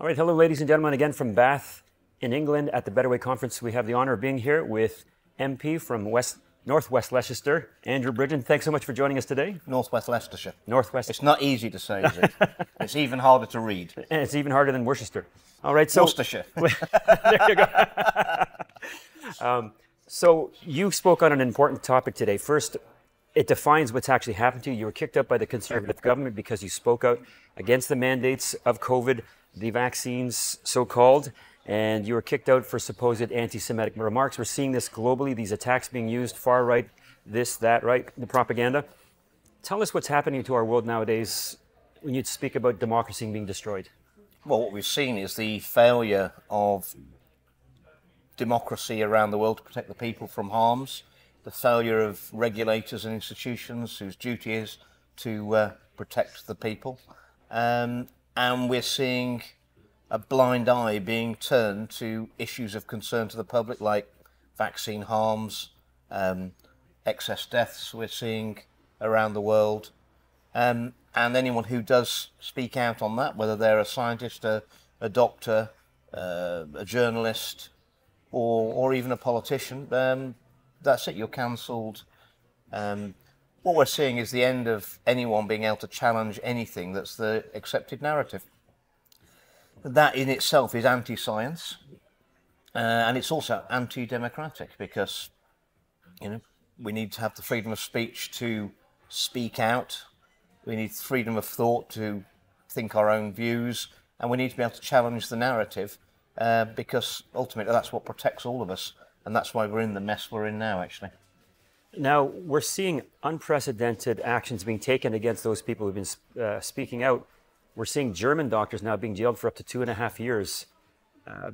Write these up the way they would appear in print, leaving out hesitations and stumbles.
All right, hello, ladies and gentlemen, again from Bath in England at the Better Way Conference. We have the honor of being here with MP from Northwest Leicestershire, Andrew Bridgen. Thanks so much for joining us today. Northwest Leicestershire. Northwest. It's not easy to say, is it? It's even harder to read. And it's even harder than Worcestershire. All right, so Worcestershire. there you go. So you spoke on an important topic today. First, it defines what's actually happened to you. You were kicked out by the Conservative government because you spoke out against the mandates of COVID, the vaccines, so-called, and you were kicked out for supposed anti-Semitic remarks. We're seeing this globally, these attacks being used, far right, this, that, right, the propaganda. Tell us what's happening to our world nowadays when you speak about democracy being destroyed. Well, what we've seen is the failure of democracy around the world to protect the people from harms, the failure of regulators and institutions whose duty is to protect the people. And we're seeing a blind eye being turned to issues of concern to the public, like vaccine harms, excess deaths we're seeing around the world. And anyone who does speak out on that, whether they're a scientist, a doctor, a journalist, or even a politician, that's it, you're cancelled. What we're seeing is the end of anyone being able to challenge anything that's the accepted narrative. That in itself is anti-science, and it's also anti-democratic, because we need to have the freedom of speech to speak out. We need freedom of thought to think our own views, and we need to be able to challenge the narrative, because ultimately that's what protects all of us, and that's why we're in the mess we're in now, actually. Now, we're seeing unprecedented actions being taken against those people who've been speaking out. We're seeing German doctors now being jailed for up to 2.5 years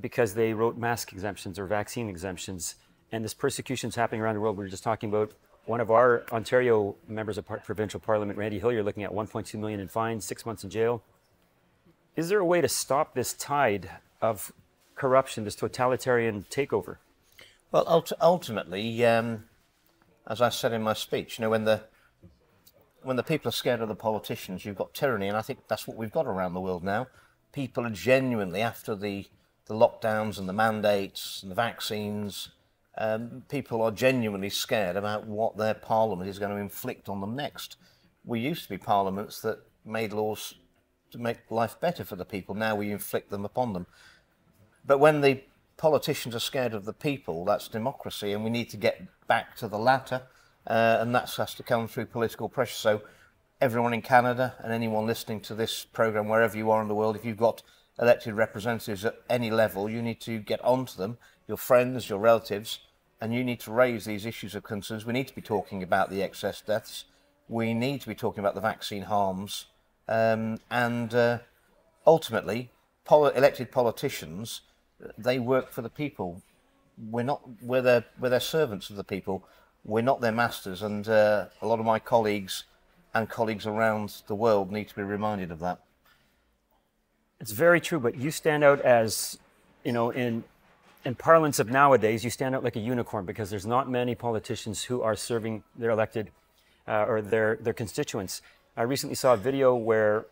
because they wrote mask exemptions or vaccine exemptions. And this persecution is happening around the world. We were just talking about one of our Ontario members of provincial parliament, Randy Hillier, looking at $1.2 million in fines, 6 months in jail. Is there a way to stop this tide of corruption, this totalitarian takeover? Well, ultimately, as I said in my speech, when the people are scared of the politicians, you've got tyranny, and I think that's what we've got around the world now. People are genuinely, after the lockdowns and the mandates and the vaccines, people are genuinely scared about what their parliament is going to inflict on them next. We used to be parliaments that made laws to make life better for the people. Now we inflict them upon them. But when the politicians are scared of the people, that's democracy, and we need to get back to the latter, and that has to come through political pressure. So everyone in Canada and anyone listening to this programme, wherever you are in the world, if you've got elected representatives at any level, you need to get onto them, your friends, your relatives, and you need to raise these issues of concerns. We need to be talking about the excess deaths. We need to be talking about the vaccine harms. And ultimately, elected politicians, they work for the people. We're their servants of the people. We're not their masters, and a lot of my colleagues and colleagues around the world need to be reminded of that. It's very true, but you stand out as, in parlance of nowadays, you stand out like a unicorn, because there's not many politicians who are serving their elected or their constituents. I recently saw a video where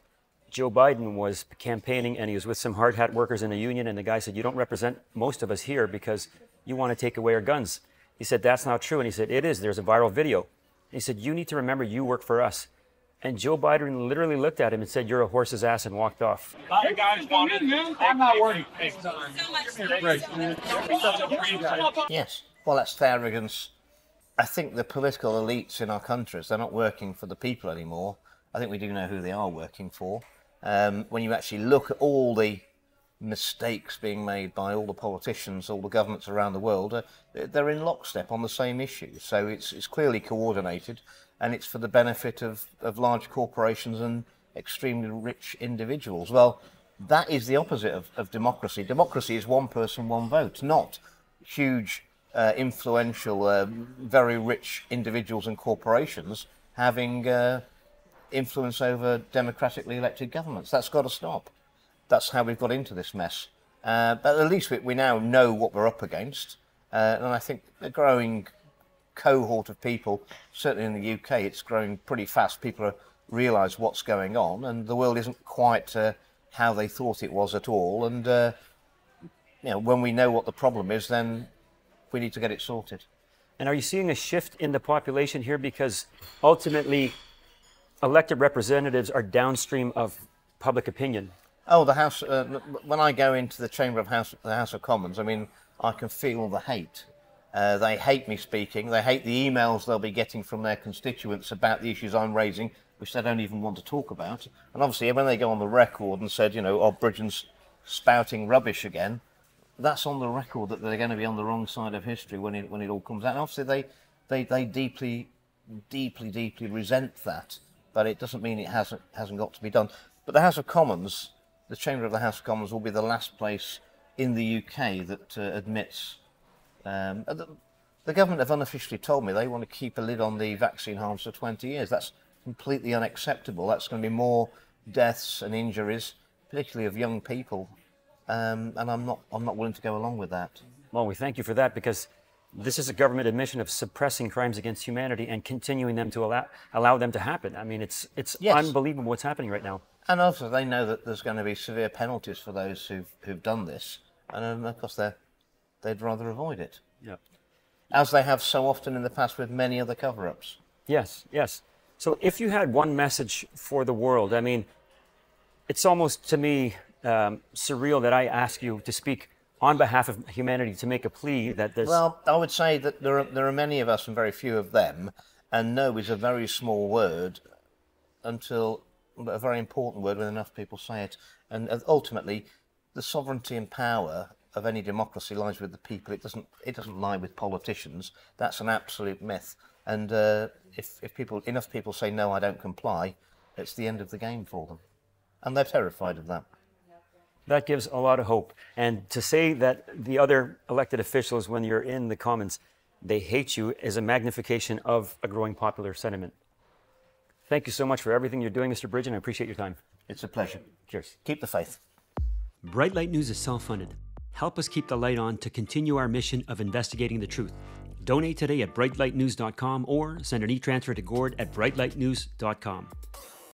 Joe Biden was campaigning, and he was with some hard hat workers in a union, and the guy said, "You don't represent most of us here because you want to take away our guns." He said, "That's not true." And he said, "It is. There's a viral video." And he said, "You need to remember you work for us." And Joe Biden literally looked at him and said, "You're a horse's ass," and walked off. You guys want it? I'm not worried. Yes, well, that's the arrogance. I think the political elites in our countries, they're not working for the people anymore. I think we do know who they are working for. When you actually look at all the mistakes being made by all the politicians, all the governments around the world, they're in lockstep on the same issue. So it's clearly coordinated, and it's for the benefit of large corporations and extremely rich individuals. Well, that is the opposite of democracy. Democracy is one person, one vote, not huge, influential, very rich individuals and corporations having influence over democratically elected governments. That's got to stop. That's how we've got into this mess. But at least we now know what we're up against. And I think a growing cohort of people, certainly in the UK, it's growing pretty fast. People realise what's going on, and the world isn't quite how they thought it was at all. And when we know what the problem is, then we need to get it sorted. And are you seeing a shift in the population here? Because ultimately, elected representatives are downstream of public opinion. Oh, the House. When I go into the chamber of the House of Commons, I mean, I can feel the hate. They hate me speaking. They hate the emails they'll be getting from their constituents about the issues I'm raising, which they don't even want to talk about. And obviously, when they go on the record and said, Bridgen's spouting rubbish again, that's on the record that they're going to be on the wrong side of history when it all comes out. And obviously, they deeply, deeply, deeply resent that. But it doesn't mean it hasn't got to be done. But the House of Commons, the chamber of the House of Commons, will be the last place in the UK that admits. The government have unofficially told me they want to keep a lid on the vaccine harms for 20 years. That's completely unacceptable. That's going to be more deaths and injuries, particularly of young people. And I'm not willing to go along with that. Well, we thank you for that, because this is a government admission of suppressing crimes against humanity and continuing them to allow them to happen. I mean, it's Yes. unbelievable what's happening right now. And also, they know that there's going to be severe penalties for those who've done this, and of course they'd rather avoid it. Yeah. As they have so often in the past with many other cover-ups. Yes, yes. So if you had one message for the world, I mean, it's almost to me surreal that I ask you to speak on behalf of humanity, to make a plea that there's... Well, I would say that there are many of us and very few of them, and no is a very small word until a very important word when enough people say it. And ultimately, the sovereignty and power of any democracy lies with the people. It doesn't lie with politicians. That's an absolute myth. And if enough people say no, I don't comply, it's the end of the game for them, and they're terrified of that. That gives a lot of hope. And to say that the other elected officials, when you're in the Commons, they hate you, is a magnification of a growing popular sentiment. Thank you so much for everything you're doing, Mr. Bridgen. I appreciate your time. It's a pleasure. Cheers. Keep the faith. Bright Light News is self-funded. Help us keep the light on to continue our mission of investigating the truth. Donate today at brightlightnews.com or send an e-transfer to Gord at brightlightnews.com.